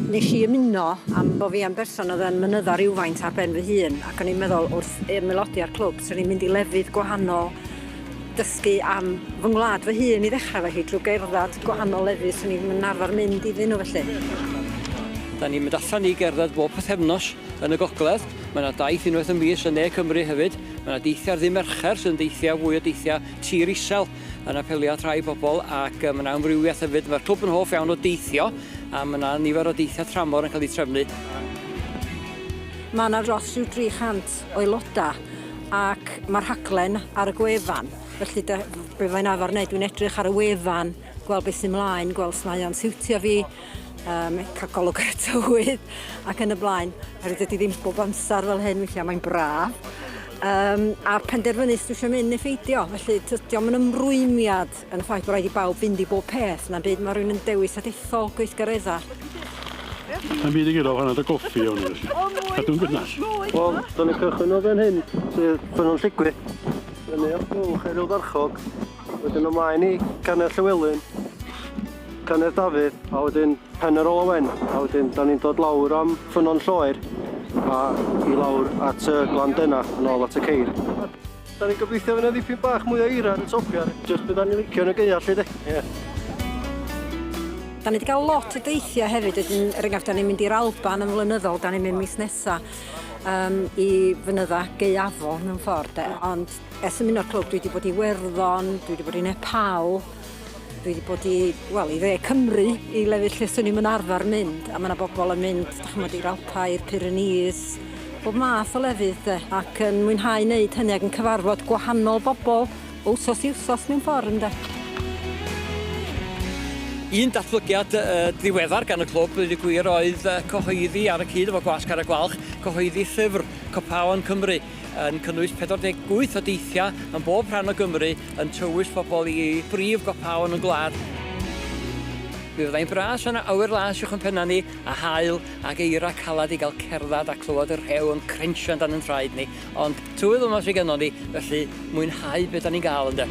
Nes I ymuno am bo fi am berson oedd yn mynydda rhywfaint ar ben fy hun ac o'n i'n meddwl wrth ymylodi ar clwb so o'n i'n mynd i lefydd gwahanol dysgu am fy ngwlad fy hun i ddechrau felly drwy gerdded gwahanol lefydd so o'n i'n arfer mynd i ddyn nhw felly. Da ni'n mynd allan i gerdded bob pythefnos yn y gogledd. Mae yna daith unwaith y mis yn Ne Cymru hefyd. Mae yna deithiau ar ddi Mercher sy'n deithiau fwy o deithiau tir isel yn apeliad rhai bobl ac mae yna ymrywiaeth hefyd. Mae'r clwb yn hoff iawn o deithio a mae yna nifer o deithiau tramor yn cael eu trefnu. Mae yna dros rhyw 300 o aelodau ac mae'r rhaglen ar y gwefan. Felly be fe'n arfer wneud, dwi'n edrych ar y wefan, gweld beth sy'n mlaen, gweld os mae o'n siwtio fi, cael golwg ar y tywydd ac yn y blaen. Herwydd ydy ddim bob amser fel hyn, weithiau mae'n braf. A penderfynu dwi eisiau mynd effeidio, felly dydy o'n ymrwymiad yn y ffaith bod rhaid i bawb fynd i bob peth, na'n byd mae rhywun yn dewis adethol gweithgaredda. Na'n byd i gyda fanna dy goffi o'n i felly. Cadw'n gynnas. Wel, da ni'n cychwyn o fan hyn, sydd ffynol lligwydd. Fyny o'r bwlch i'r Ilfarchog, wedyn ymlaen i Canedd Llywelyn, Canedd Dafydd, a wedyn Pen yr Olwen, a wedyn da ni'n dod lawr am ffynol Lloer a i lawr at y Glandena yn ôl at y ceir. Da ni'n gobeithio fyna ddipyn bach mwy o eira yn y topiar, jyst beth da ni'n licio yn y gaeaf lle de. Da ni wedi cael lot o deithiau hefyd, da ni'n mynd i'r Alban yn flynyddol, da ni'n mynd mis nesaf i fynydda gaeafol mewn ffordd. Ond ers ymuno'r clwb dwi wedi bod i Werddon, dwi wedi bod i Nepal, dwi wedi bod i dde Cymru, i lefydd lle swn i'm yn arfer mynd. A mae yna bobl yn mynd i'r Alpau, i'r Pyrenees, bob math o lefydd ac yn mwynhau wneud hynny ac yn cyfarfod gwahanol bobl wsos i wsos mewn ffordd ynde. Un datblygiad ddiweddar gan y clwb wedi gwir oedd cyhoeddi ar y cyd efo Gwasg ar y Gwalch, cyhoeddi llyfr Copaon Cymru yn cynnwys 48 o deithiau yn bob rhan o Gymru yn tywys pobl i brif gopaon y gwlad. Mi fyddai'n bras yna awyr las i'ch yn penna ni a hael ac eira calad i gael cerdded a clywed yr rhew yn crensio dan yn traed ni. Ond tywydd yma sy'n gennon ni, felly mwynhau beth da ni'n gael ynde.